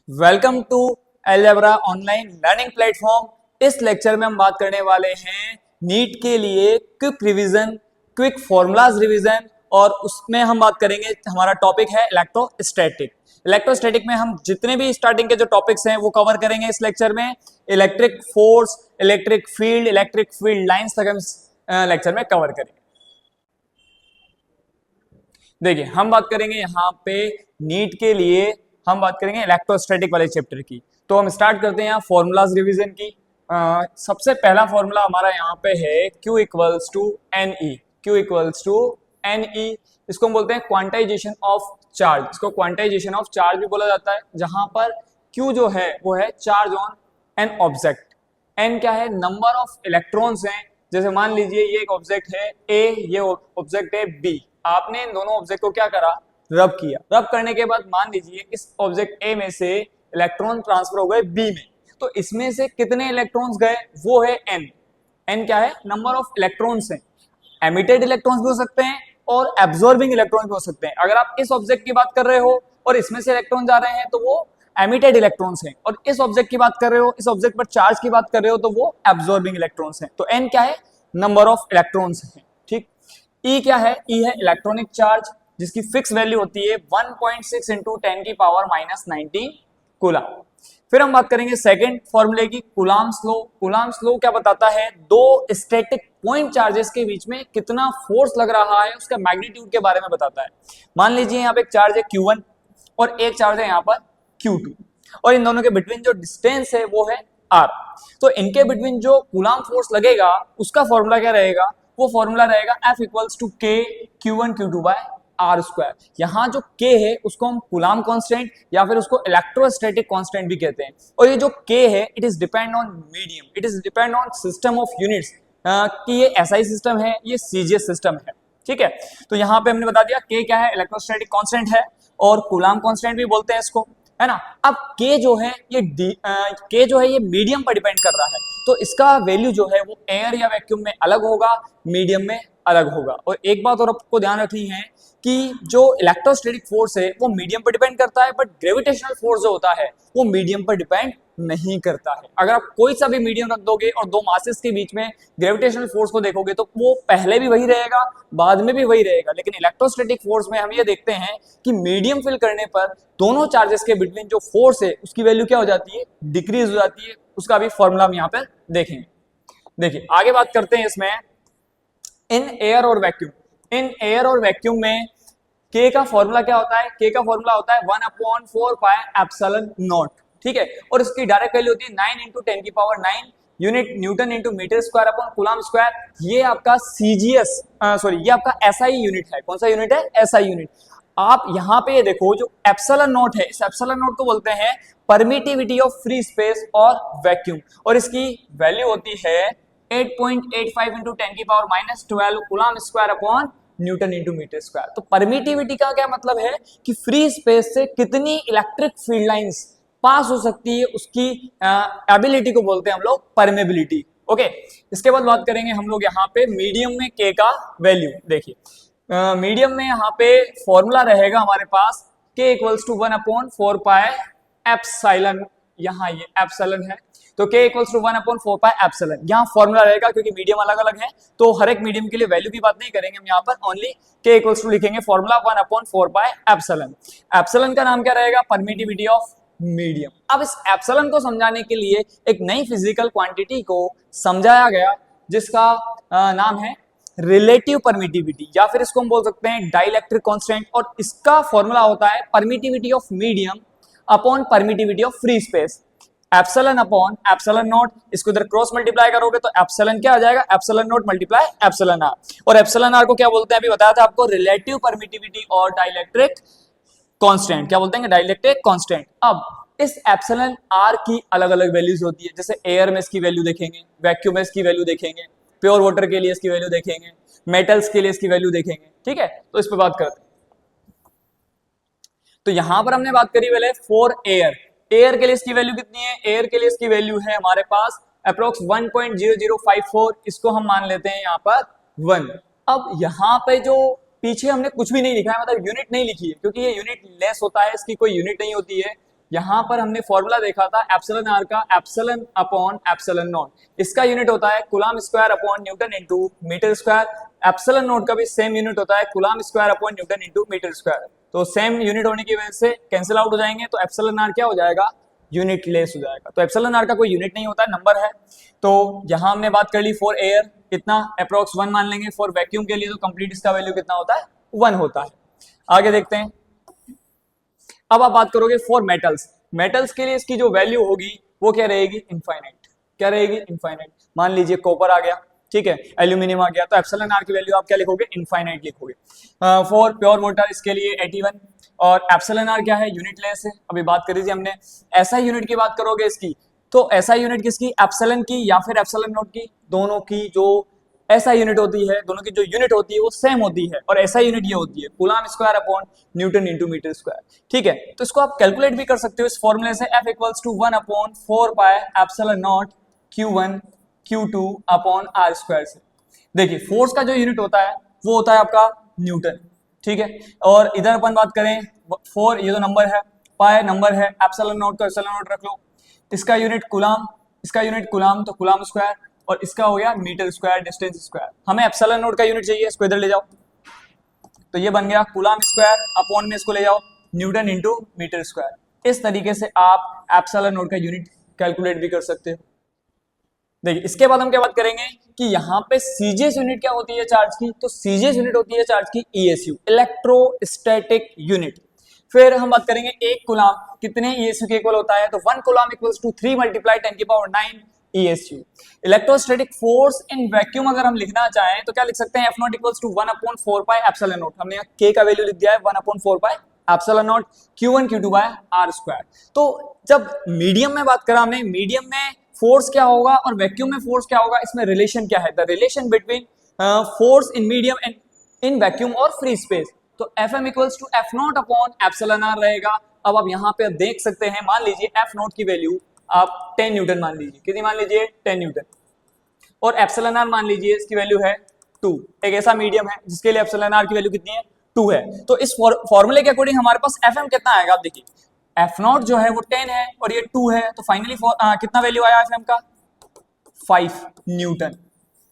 Welcome to algebra online learning platform. इस lecture में हम बात करने वाले हैं नीट के लिए quick revision, quick formulas revision, और उसमें हम बात करेंगे, हमारा टॉपिक है इलेक्ट्रोस्टैटिक। इलेक्ट्रोस्टैटिक में हम जितने भी स्टार्टिंग के जो टॉपिक्स हैं वो कवर करेंगे इस लेक्चर में। Electric force, electric field lines तक हम लेक्चर में कवर करेंगे। देखिए, हम बात करेंगे यहाँ पे नीट के लिए, हम बात करेंगे इलेक्ट्रोस्टैटिक वाले चैप्टर की। तो हम स्टार्ट करते हैं यहाँ फॉर्मूलाज रिवीजन की। सबसे पहला फॉर्मूला हमारा यहाँ पे है Q equals to N E. Q equals to N E, इसको हम बोलते हैं क्वांटाइजेशन ऑफ चार्ज। इसको क्वांटाइजेशन ऑफ चार्ज भी बोला जाता है, जहां पर Q जो है वो है charge on an object. N क्या है? नंबर ऑफ इलेक्ट्रॉन्स हैं। जैसे मान लीजिए ये एक ऑब्जेक्ट है A, ये ऑब्जेक्ट है B। आपने इन दोनों ऑब्जेक्ट को क्या करा? रब किया। रब करने के बाद मान लीजिए इस ऑब्जेक्ट A में से इलेक्ट्रॉन ट्रांसफर हो गए B में, तो इसमें से कितने इलेक्ट्रॉन्स गए? वो है N। N क्या है? नंबर ऑफ इलेक्ट्रॉन्स हैं। एमिटेड इलेक्ट्रॉन्स भी हो सकते हैं और एब्जॉर्बिंग इलेक्ट्रॉन्स भी हो सकते हैं। अगर आप इस ऑब्जेक्ट की बात कर रहे हो और इसमें से इलेक्ट्रॉन जा रहे हैं तो वो एमिटेड इलेक्ट्रॉन्स हैं, और इस ऑब्जेक्ट की बात कर रहे हो, इस ऑब्जेक्ट पर चार्ज की बात कर रहे हो, तो वो एब्जॉर्बिंग इलेक्ट्रॉन्स हैं। तो N क्या है? नंबर ऑफ इलेक्ट्रॉन्स हैं। ठीक। E क्या है? E है इलेक्ट्रॉनिक चार्ज, जिसकी फिक्स वैल्यू होती है 1.6 इंटू 10 की पावर -19 कूलम। फिर हम बात करेंगे सेकंड फॉर्मूले की, कूलम्ब्स लॉ। कूलम्ब्स लॉ क्या बताता है? दो स्टैटिक पॉइंट चार्जेस के बीच में कितना फोर्स लग रहा है, उसका मैग्नीट्यूड के बारे में बताता है। मान लीजिए यहाँ पे एक चार्ज है Q1 और एक चार्ज है यहाँ पर Q2, और इन दोनों के बिटवीन जो डिस्टेंस है वो है R। तो इनके बिटवीन जो कूलम्ब फोर्स लगेगा उसका फॉर्मूला क्या रहेगा? वो फॉर्मूला रहेगा F equals to K Q1 Q2 by R square. यहाँ जो K है उसको हम कूलम्ब कांस्टेंट या फिर उसको इलेक्ट्रोस्टैटिक कांस्टेंट भी कहते हैं। और ये जो K है, it is depend on medium, it is depend on system of units, कि ये SI सिस्टम है, ये CGS सिस्टम है। ठीक है, तो यहाँ पे हमने बता दिया K क्या है? इलेक्ट्रोस्टैटिक कांस्टेंट है, और कूलम्ब कांस्टेंट भी बोलते हैं इसको, है ना। अब K जो है ये मीडियम पर डिपेंड कर रहा है, तो इसका वैल्यू जो है वो एयर या वैक्यूम में अलग होगा, मीडियम में अलग होगा। और एक बात और आपको ध्यान रखनी है कि जो इलेक्ट्रोस्टैटिक फोर्स है वो मीडियम पर डिपेंड करता है, बट ग्रेविटेशनल फोर्स जो होता है वो मीडियम पर डिपेंड नहीं करता है। अगर आप कोई सा भी मीडियम रख दोगे और दो मासेस के बीच में ग्रेविटेशनल फोर्स को देखोगे तो वो पहले भी वही रहेगा, बाद में भी वही रहेगा। लेकिन इलेक्ट्रोस्टैटिक फोर्स में हम ये देखते हैं कि मीडियम फिल करने पर दोनों चार्जेस के बिटवीन जो फोर्स है उसकी वैल्यू क्या हो जाती है? डिक्रीज हो जाती है। उसका भी फॉर्मूला हम यहाँ पर देखेंगे। देखिए, आगे बात करते हैं इसमें इन एयर और वैक्यूम। इन एयर और वैक्यूम में K का फॉर्मूला क्या होता है? K का फॉर्मूला होता है 1/4 पाई एप्सिलॉन नॉट। ठीक है, और इसकी डायरेक्ट वैल्यू होती है 9 इंटू 10 की power 9 unit newton into metre square upon coulomb square. ये आपका CGS, ये आपका SI यूनिट है। कौन सा यूनिट है? SI unit. आप यहाँ पे ये देखो, जो एप्सिलॉन नॉट है, इस एप्सिलॉन नॉट को बोलते हैं परमिटिविटी ऑफ फ्री स्पेस और वैक्यूम, और इसकी वैल्यू होती है 8.85 इंटू 10 की power -12 coulomb square upon newton into metre square. तो परमिटिविटी का क्या मतलब है? कि फ्री स्पेस से कितनी इलेक्ट्रिक फील्ड लाइंस पास हो सकती है, उसकी एबिलिटी को बोलते हैं हम लोग परमेबिलिटी। ओके, इसके बाद बात करेंगे हम लोग यहाँ पे मीडियम में K का वैल्यू। देखिए, मीडियम में यहाँ पे फॉर्मूला रहेगा हमारे पास K equals to 1/4 pi epsilon. यहाँ ये एप्सिलॉन है, तो K equals to 1/4 pi epsilon यहाँ फॉर्मूला रहेगा, क्योंकि मीडियम अलग अलग है तो हर एक मीडियम के लिए वैल्यू की बात नहीं करेंगे हम यहाँ पर, ओनली K इक्वल्स टू लिखेंगे फॉर्मूला 1/4 पाई एप्सिलॉन। एप्सिलॉन का नाम क्या रहेगा? Permittivity of medium. अब इस एप्सिलॉन को समझाने के लिए एक नई फिजिकल क्वांटिटी को समझाया गया, जिसका नाम है रिलेटिव परमिटिविटी, या फिर इसको हम बोल सकते हैं डाइलेक्ट्रिक कांस्टेंट। और इसका फॉर्मूला होता है permittivity of medium upon permittivity of free space, epsilon upon epsilon not. इसको इधर क्रॉस मल्टीप्लाई करोगे तो एप्सिलॉन क्या आ जाएगा? Epsilon naught multiply epsilon R. और एप्सिलॉन आर को क्या बोलते हैं? अभी बताया था आपको, रिलेटिव परमिटिविटी और डाइलेक्ट्रिक कांस्टेंट। क्या बोलते हैं? Dielectric constant. अब इस एप्सिलॉन आर की अलग अलग वैल्यूज होती है। जैसे एयर में इसकी वैल्यू देखेंगे, वैक्यूम में इसकी वैल्यू देखेंगे, प्योर वाटर के लिए इसकी वैल्यू देखेंगे, मेटल्स के लिए इसकी वैल्यू देखेंगे। ठीक है, तो इस पर बात करते हैं। तो यहां पर हमने बात करी पहले फॉर एयर। एयर के लिए इसकी वैल्यू कितनी है? एयर के लिए इसकी वैल्यू है हमारे पास अप्रोक्स 1.0054। इसको हम मान लेते हैं यहाँ पर 1। अब यहाँ पे जो पीछे हमने कुछ भी नहीं लिखा है, मतलब यूनिट नहीं लिखी है, क्योंकि ये यूनिट लेस होता है, इसकी कोई यूनिट नहीं होती है। यहाँ पर हमने फॉर्मूला देखा था एप्सिलॉन आर का, एप्सिलॉन अपॉन एप्सिलॉन नॉट, इसका यूनिट होता है coulomb square upon newton into metre square. Epsilon naught का भी सेम यूनिट होता है coulomb square upon newton into metre square. तो सेम यूनिट होने की वजह से कैंसिल आउट हो जाएंगे, तो एप्सिलॉन आर क्या हो जाएगा, यूनिट लेस हो जाएगा। तो एप्सिलॉन आर का कोई यूनिट नहीं होता है, नंबर है। तो यहाँ हमने बात कर ली फॉर एयर कितना अप्रोक्स 1 मान लेंगे, फॉर वैक्यूम के लिए तो कंप्लीट इसका वैल्यू कितना होता है, 1 होता है। आगे देखते हैं। अब आप बात करोगे फॉर मेटल्स, मेटल्स के लिए इसकी जो वैल्यू होगी वो क्या रहेगी, इनफाइनाइट। क्या रहेगी, इनफाइनाइट। मान लीजिए कॉपर आ गया, ठीक है, एल्यूमिनियम आ गया, तो एप्सिलॉन आर की वैल्यू आप क्या लिखोगे, इनफाइनाइट लिखोगे। फॉर प्योर वाटर इसके लिए 81, और एप्सिलॉन आर क्या है, यूनिट लेस है। अभी बात करी थी हमने एसआई यूनिट की, बात करोगे इसकी, तो एसआई यूनिट किसकी, एप्सिलॉन की या फिर एप्सिलॉन नॉट की, दोनों की जो एसआई यूनिट होती है, दोनों की जो यूनिट होती है वो सेम होती है, और एसआई यूनिट ये होती है coulomb square upon newton into metre square, ठीक है। तो इसको आप कैलकुलेट भी कर सकते हो इस फॉर्मूले से, F equals to 1 upon 4 pi epsilon naught Q1 Q2 upon R square से। देखिए फोर्स का जो यूनिट होता है वो होता है आपका न्यूटन, ठीक है। और इधर अपन बात करें 4, ये जो नंबर है, पाई नंबर है, एप्सिलॉन नॉट को एप्सिलॉन नॉट रख लो, इसका यूनिट कूलम, इसका यूनिट कूलम, तो कूलम स्क्वायर, और इसका हो गया मीटर स्क्वायर, डिस्टेंस स्क्वायर। हमें एप्सिलॉन नॉट का यूनिट चाहिए, इसको इधर ले जाओ, तो ये बन गया कूलम स्क्वायर अपॉन में इसको ले जाओ न्यूटन इनटू मीटर स्क्वायर। इस तरीके से आप एप्सिलॉन नॉट का यूनिट कैलकुलेट भी कर सकते हो। देखिए इसके बाद हम क्या बात करेंगे कि यहाँ पे सीजीएस यूनिट क्या होती है चार्ज की, तो सीजीएस यूनिट होती है चार्ज की ईएसयू, इलेक्ट्रोस्टैटिक यूनिट। फिर हम बात करेंगे एक कूलम कितने ईएसयू के इक्वल होता है, तो 1 कूलम इक्वल्स टू 3 मल्टीप्लाई 10 की power 9 ESU. Electrostatic force in vacuum अगर हम लिखना चाहें तो क्या लिख सकते हैं, F naught equals to 1 upon 4 pi epsilon naught. हमने यहाँ के का वैल्यू लिख दिया है 1 upon 4 pi epsilon naught Q1 Q2 by R square. तो जब मीडियम में बात करा हमने, मीडियम में फोर्स क्या होगा और वैक्यूम में फोर्स क्या होगा, इसमें रिलेशन क्या है, the relation between force in medium and in vacuum और फ्री स्पेस। तो Fm equals to F naught upon epsilon R रहेगा। अब आप यहाँ पे देख सकते हैं, मान लीजिए F नॉट की वैल्यू आप 10 न्यूटन मान लीजिए, कितनी मान लीजिए 10 न्यूटन, और एप्सिलॉन आर मान लीजिए इसकी वैल्यू है 2। एक ऐसा मीडियम है जिसके लिए एप्सिलॉन आर की वैल्यू कितनी है, 2 है। तो इस फॉर्मूले के अकॉर्डिंग हमारे पास Fm कितना आएगा, आप देखिए एफ नॉट जो है वो 10 है और ये 2 है, तो फाइनली कितना वैल्यू आया Fm का, 5 न्यूटन।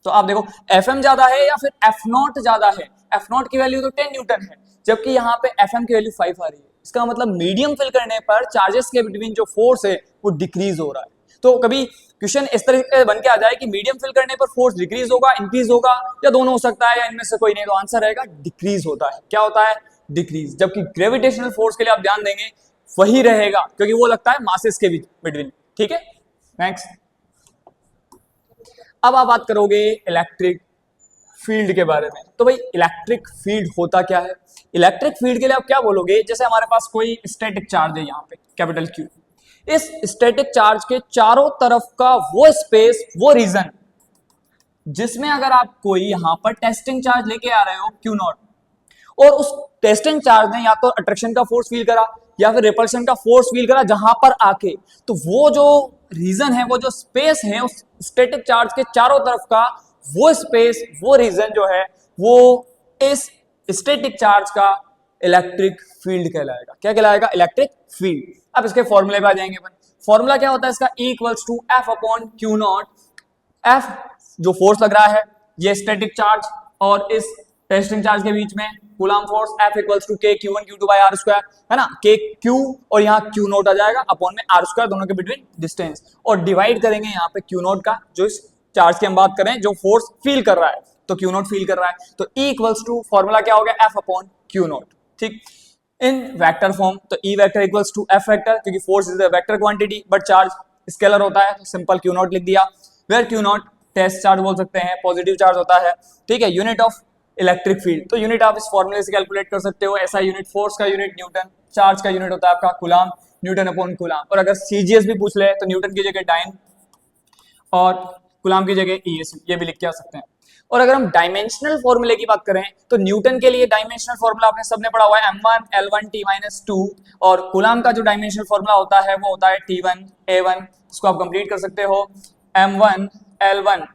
तो आप देखो Fm ज्यादा है या फिर एफ नॉट ज्यादा है, एफ नॉट की वैल्यू तो 10 न्यूटन है, जबकि यहाँ पे Fm की वैल्यू 5 आ रही है। इसका मतलब मीडियम फिल करने पर चार्जेस के बिटवीन जो फोर्स है वो डिक्रीज हो रहा है। तो कभी क्वेश्चन इस तरह से बन के आ जाए कि मीडियम फिल करने पर फोर्स डिक्रीज होगा, इंक्रीज होगा, या दोनों हो सकता है, या इनमें से कोई नहीं, तो आंसर रहेगा डिक्रीज होता है। क्या होता है, डिक्रीज। जबकि ग्रेविटेशनल फोर्स के लिए आप ध्यान देंगे वही रहेगा, क्योंकि वो लगता है मासेस के बिटवीन, ठीक है। नेक्स्ट, अब आप बात करोगे इलेक्ट्रिक फील्ड के बारे में। तो भाई इलेक्ट्रिक फील्ड होता क्या है, इलेक्ट्रिक फील्ड के लिए आप क्या बोलोगे, जैसे हमारे पास कोई स्टैटिक चार्ज है यहाँ पे कैपिटल Q, इस स्टैटिक चार्ज के चारों तरफ का वो स्पेस, वो रीजन जिसमें अगर आप कोई यहां पर टेस्टिंग चार्ज लेके आ रहे हो Q0, और उस टेस्टिंग चार्ज ने या तो अट्रैक्शन का फोर्स फील करा या फिर रिपल्शन का फोर्स फील करा जहां पर आके, तो वो जो रीजन है, वो जो स्पेस है उस स्टैटिक चार्ज के चारों तरफ का, वो स्पेस, वो रीजन जो है, वो इस स्टैटिक चार्ज का इलेक्ट्रिक फील्ड कहलाएगा। क्या कहलाएगा, इलेक्ट्रिक फील्ड। अब इसके फॉर्मूले पे आ जाएंगे अपन। फॉर्मूला क्या होता है इसका, E equals to F upon Q0। F जो फोर्स लग रहा है, ये स्टैटिक चार्ज और इस टेस्टिंग चार्ज के बीच में coulomb force, F equals to K Q1 Q2 by R square, है ना, K Q और यहाँ Q0 आ जाएगा अपॉन में R स्क्वायर, दोनों के बिटवीन डिस्टेंस, और डिवाइड करेंगे यहाँ पे Q0 का, जो इस चार्ज की हम बात करें जो फोर्स फील कर रहा है, तो Q0 फील कर रहा है, तो E इक्वल्स टू फॉर्मूला क्या हो गया, F अपॉन Q0, ठीक। इन वेक्टर फॉर्म, तो E vector equals to F vector, क्योंकि force is a vector quantity but charge scalar होता है, तो सिंपल Q0 लिख दिया, वेयर Q0 टेस्ट चार्ज बोल सकते हैं, पॉजिटिव चार्ज होता है, ठीक है। यूनिट ऑफ इलेक्ट्रिक फील्ड, तो यूनिट आप इस फॉर्मूले से कैलकुलेट कर सकते हो, ऐसा यूनिट, फोर्स का यूनिट न्यूटन, चार्ज का यूनिट होता है आपका कूलम, न्यूटन अपॉन कूलम, और अगर सीजीएस भी पूछ ले तो न्यूटन की जगह डाइन और कूलम की जगह ईएस, ये भी लिख के आ सकते हैं। और अगर हम डायमेंशनल फॉर्मूले की बात करें तो न्यूटन के लिए डायमेंशनल फॉर्मूला आपने सबने पढ़ा हुआ है, m1 l1 t-2, और कूलम का जो डायमेंशनल फॉर्मूला होता है वो होता है t1 a1। इसको आप कंप्लीट कर सकते हो, m1 l1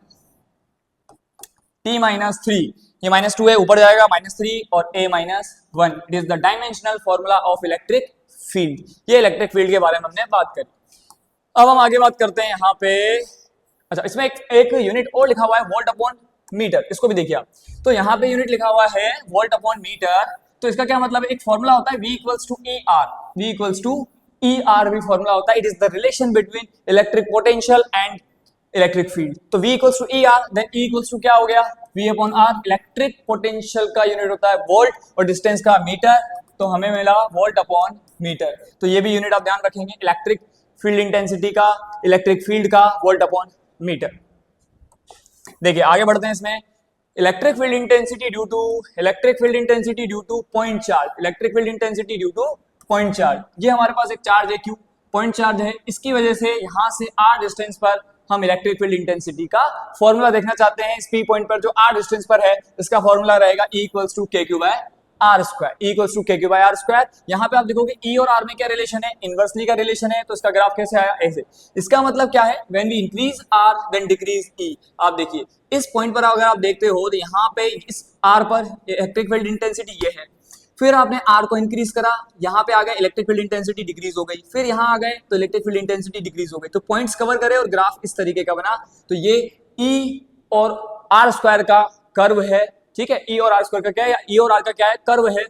t-3, ये -2 है, ऊपर जाएगा -3, और a-1, it is the dimensional formula of electric field. ये इलेक्ट्रिक फील्ड के बारे में हमने बात करी। अब हम आगे बात करते हैं यहाँ पे, अच्छा इसमें एक यूनिट और लिखा हुआ है वोल्ट अपॉन मीटर, इसको भी देखिए आप। तो यहाँ पे यूनिट लिखा हुआ है वोल्ट अपॉन मीटर, तो इसका क्या मतलब है, एक फॉर्मूला होता है V equals to E R, V equals to E R भी फॉर्मूला होता है। It is the relation between electric potential and electric field. तो V equals to E R, then E equals to क्या हो गया, V upon R. Electric potential का unit होता है वोल्ट और डिस्टेंस का मीटर, तो हमें मिला वोल्ट अपॉन मीटर। तो ये भी यूनिट आप ध्यान रखेंगे, इलेक्ट्रिक फील्ड इंटेंसिटी का, इलेक्ट्रिक फील्ड का, वोल्ट अपॉन मीटर। देखिए आगे बढ़ते हैं इसमें, electric field intensity due two point charge, electric field intensity due two point charge. ये हमारे पास एक चार्ज है Q, पॉइंट चार्ज है, इसकी वजह से यहां से r डिस्टेंस पर हम इलेक्ट्रिक फील्ड इंटेंसिटी का फॉर्मूला देखना चाहते हैं। इस P पॉइंट पर जो r डिस्टेंस पर है, इसका फॉर्मूला रहेगा E equals to KQ by R square, E equals to KQ by R square. यहाँ पे आप देखोगे E और R में क्या रिलेशन है, इनवर्सली का रिलेशन है। तो इसका ग्राफ कैसे आया, ऐसे। इसका मतलब क्या है, when we increase R then decrease E। आप देखिए इस पॉइंट पर अगर आप देखते हो तो यहाँ पे इस R पर इलेक्ट्रिक फील्ड इंटेंसिटी ये है, फिर आपने R को इंक्रीज करा, यहाँ पे आ गए इलेक्ट्रिक फील्ड इंटेंसिटी डिक्रीज हो गई, फिर यहाँ आ गए तो इलेक्ट्रिक फील्ड इंटेंसिटी डिक्रीज हो गई। तो पॉइंट्स कवर करे और ग्राफ इस तरीके का बना। तो ये E और R स्क्वायर का कर्व है, ठीक है। E और R स्क्वायर का क्या है, E और R का क्या है, कर्व है,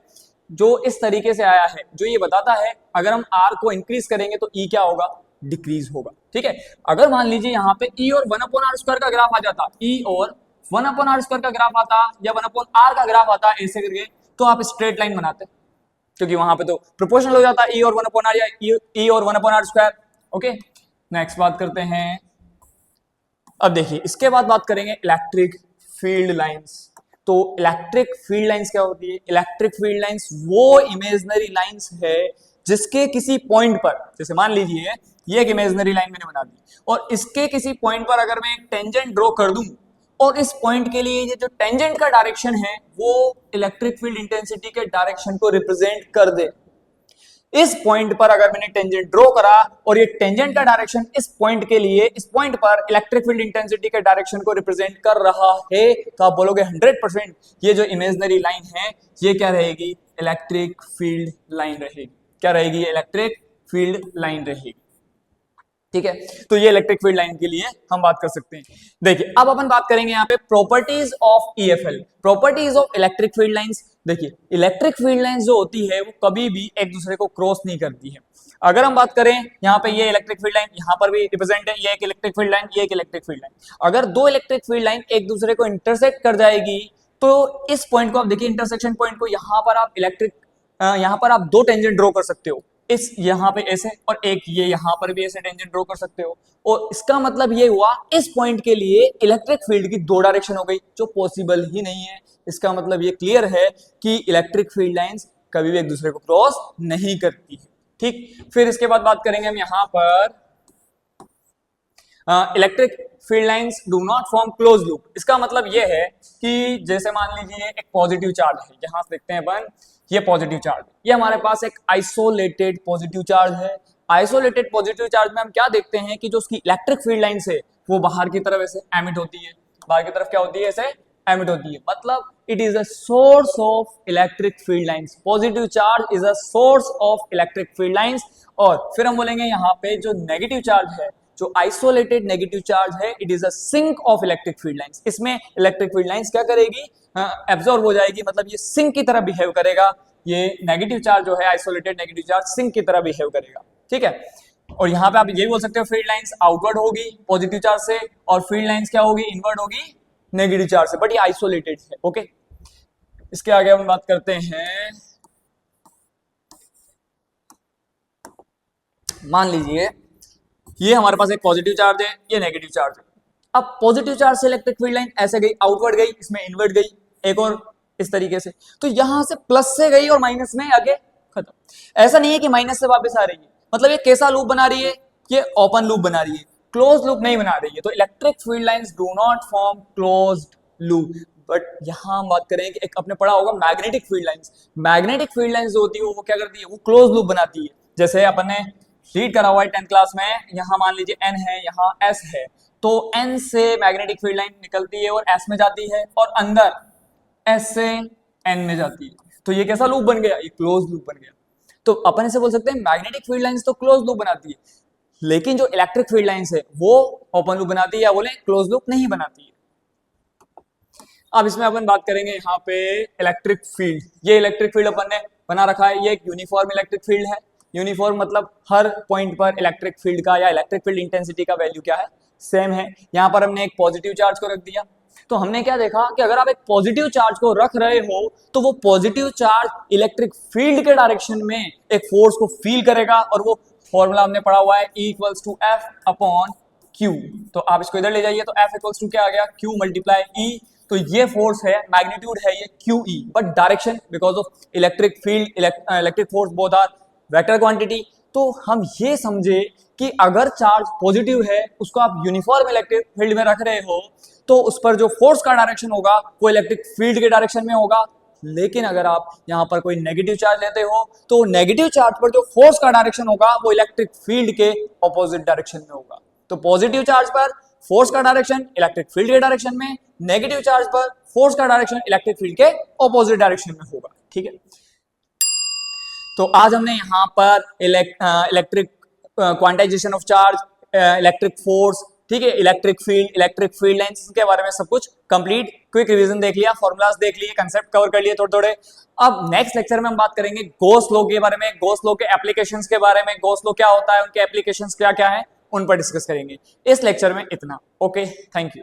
जो इस तरीके से आया है, जो ये बताता है अगर हम R को इंक्रीज करेंगे तो E क्या होगा, डिक्रीज होगा, ठीक है। अगर मान लीजिए यहाँ पे E और 1 अपॉन R स्क्वायर का ग्राफ आ जाता, E और 1 अपॉन R स्क्वायर का ग्राफ आता या 1 अपॉन R का ग्राफ आता ऐसे करके, तो आप स्ट्रेट लाइन बनाते, क्योंकि वहां पे तो प्रोपोर्शनल हो जाता E और 1 अपॉन R या E और 1 upon R square. Okay, next बात करते हैं। अब देखिए इसके बाद बात करेंगे इलेक्ट्रिक फील्ड लाइंस। तो इलेक्ट्रिक फील्ड लाइंस क्या होती है, इलेक्ट्रिक फील्ड लाइंस वो इमेजिनरी लाइंस है जिसके किसी पॉइंट पर, जैसे मान लीजिए ये एक इमेजिनरी लाइन मैंने बना दी और इसके किसी पॉइंट पर अगर मैं एक टेंजेंट ड्रॉ कर दूं और इस पॉइंट के लिए ये जो टेंजेंट का डायरेक्शन है वो इलेक्ट्रिक फील्ड इंटेंसिटी के डायरेक्शन को रिप्रेजेंट कर दे। इस पॉइंट पर अगर मैंने टेंजेंट ड्रॉ करा और ये टेंजेंट का डायरेक्शन इस पॉइंट के लिए, इस पॉइंट पर इलेक्ट्रिक फील्ड इंटेंसिटी के डायरेक्शन को रिप्रेजेंट कर रहा है, तो आप बोलोगे 100% ये जो इमेजिनरी लाइन है ये क्या रहेगी, इलेक्ट्रिक फील्ड लाइन रहेगी। क्या रहेगी, इलेक्ट्रिक फील्ड लाइन रहेगी, ठीक है। तो ये इलेक्ट्रिक फील्ड लाइन के लिए हम बात कर सकते हैं। देखिए अब अपन बात करेंगे यहाँ पे properties of EFL, properties of electric field lines. देखिए इलेक्ट्रिक फील्ड लाइंस जो होती है वो कभी भी एक दूसरे को क्रॉस नहीं करती है। अगर हम बात करें यहाँ पे ये इलेक्ट्रिक फील्ड लाइन यहाँ पर भी रिप्रेजेंट है, ये एक इलेक्ट्रिक फील्ड लाइन, ये एक इलेक्ट्रिक फील्ड लाइन। अगर दो इलेक्ट्रिक फील्ड लाइन एक दूसरे को इंटरसेक्ट कर जाएगी तो इस पॉइंट को आप देखिए, इंटरसेक्शन पॉइंट को, यहाँ पर आप यहाँ पर आप दो टेंजेंट ड्रॉ कर सकते हो, इस यहाँ पे ऐसे और एक ये यहाँ पर भी ऐसे टेंजेंट ड्रॉ कर सकते हो। और इसका मतलब ये हुआ इस पॉइंट के लिए इलेक्ट्रिक फील्ड की दो डायरेक्शन हो गई, जो पॉसिबल ही नहीं है। इसका मतलब ये क्लियर है कि इलेक्ट्रिक फील्ड लाइंस कभी भी एक दूसरे को क्रॉस नहीं करती है, ठीक। फिर इसके बाद बात करेंगे हम यहाँ पर electric field lines do not form close loop. इसका मतलब ये है कि जैसे मान लीजिए एक पॉजिटिव चार्ज है, यहाँ से देखते हैं अपन, ये पॉजिटिव चार्ज, ये हमारे पास एक आइसोलेटेड पॉजिटिव चार्ज है। आइसोलेटेड पॉजिटिव चार्ज में हम क्या देखते हैं कि जो उसकी इलेक्ट्रिक फील्ड लाइन से वो बाहर की तरफ ऐसे एमिट होती है, बाहर की तरफ क्या होती है, ऐसे एमिट होती है। मतलब it is a source of electric field lines, positive charge is a source of electric field lines. और फिर हम बोलेंगे यहाँ पे जो नेगेटिव चार्ज है, जो आइसोलेटेड नेगेटिव चार्ज है, it is a sink of electric field lines. इसमें इलेक्ट्रिक फील्ड लाइंस क्या करेगी, एब्जॉर्ब हो जाएगी, मतलब ये सिंक की तरह बिहेव करेगा। ये नेगेटिव चार्ज जो है, आइसोलेटेड नेगेटिव चार्ज, सिंक की तरह बिहेव करेगा, ठीक है। और यहाँ पे आप ये बोल सकते हो फील्ड लाइंस आउटवर्ड होगी पॉजिटिव चार्ज से और फील्ड लाइंस क्या होगी, इनवर्ड होगी नेगेटिव चार्ज से, बट ये आइसोलेटेड है, ओके। इसके आगे हम बात करते हैं, मान लीजिए ये हमारे पास एक पॉजिटिव चार्ज है, ये नेगेटिव चार्ज है। अब पॉजिटिव चार्ज से इलेक्ट्रिक फील्ड लाइन ऐसे गई, आउटवर्ड गई, इसमें इनवर्ड गई, एक और इस तरीके से। तो यहां से प्लस से गई और माइनस में आगे खत्म। ऐसा नहीं है कि माइनस से वापस आ रही है, मतलब ये कैसा लूप बना रही है, ये ओपन लूप बना रही है, क्लोज लूप नहीं बना रही है। तो electric field lines do not form closed loop. But यहां हम बात करें कि एक आपने पढ़ा होगा magnetic field lines. Magnetic field lines जो होती है वो क्या करती है, वो क्लोज लूप बनाती है। जैसे अपन ने रीड करा हुआ है 10th क्लास में, यहाँ मान लीजिए n है, यहाँ s है, तो n से मैग्नेटिक फील्ड लाइन निकलती है और s में जाती है और अंदर s से n में जाती है। तो ये कैसा लूप बन गया, ये क्लोज लूप बन गया। तो अपन ऐसे बोल सकते हैं मैग्नेटिक फील्ड लाइंस तो क्लोज लूप बनाती है, लेकिन जो इलेक्ट्रिक फील्ड लाइंस है वो ओपन लूप बनाती है, या बोले क्लोज लूप नहीं बनाती है। अब इसमें अपन बात करेंगे यहाँ पे इलेक्ट्रिक फील्ड। ये इलेक्ट्रिक फील्ड अपन ने बना रखा है, ये एक यूनिफॉर्म इलेक्ट्रिक फील्ड है। यूनिफॉर्म मतलब हर पॉइंट पर इलेक्ट्रिक फील्ड का या इलेक्ट्रिक फील्ड इंटेंसिटी का वैल्यू क्या है, सेम है। यहाँ पर हमने एक पॉजिटिव चार्ज को रख दिया, तो हमने क्या देखा कि अगर आप एक पॉजिटिव चार्ज को रख रहे हो तो वो पॉजिटिव चार्ज इलेक्ट्रिक फील्ड के डायरेक्शन में एक फोर्स को फील करेगा, और वो फॉर्मूला हमने पढ़ा हुआ है E equals to F upon Q. तो आप इसको इधर ले जाइए, तो F इक्वल्स टू क्या आ गया, Q मल्टीप्लाई E। तो ये फोर्स है, मैग्नीट्यूड है ये QE, but direction because of electric field, electric force both are vector quantity. तो हम ये समझे कि अगर चार्ज पॉजिटिव है, उसको आप यूनिफॉर्म इलेक्ट्रिक फील्ड में रख रहे हो, तो उस पर जो फोर्स का डायरेक्शन होगा वो इलेक्ट्रिक फील्ड के डायरेक्शन में होगा। लेकिन अगर आप यहाँ पर कोई नेगेटिव चार्ज लेते हो, तो नेगेटिव चार्ज पर जो फोर्स का डायरेक्शन होगा वो इलेक्ट्रिक फील्ड के ऑपोजिट डायरेक्शन में होगा। तो पॉजिटिव चार्ज पर फोर्स का डायरेक्शन इलेक्ट्रिक फील्ड के डायरेक्शन में, नेगेटिव चार्ज पर फोर्स का डायरेक्शन इलेक्ट्रिक फील्ड के ऑपोजिट डायरेक्शन में होगा। ठीक है, तो आज हमने यहाँ पर electric quantization of charge, electric force, ठीक है, इलेक्ट्रिक फील्ड लाइंस के बारे में सब कुछ कंप्लीट क्विक रिवीजन देख लिया, फॉर्मुलाज देख लिए, कंसेप्ट कवर कर लिए थोड़े थोड़े। अब नेक्स्ट लेक्चर में हम बात करेंगे गॉस लॉ के बारे में, गॉस लॉ के एप्लीकेशंस के बारे में, गॉस लॉ क्या होता है, उनके एप्लीकेशंस क्या क्या है, उन पर डिस्कस करेंगे। इस लेक्चर में इतना। Okay, thank you.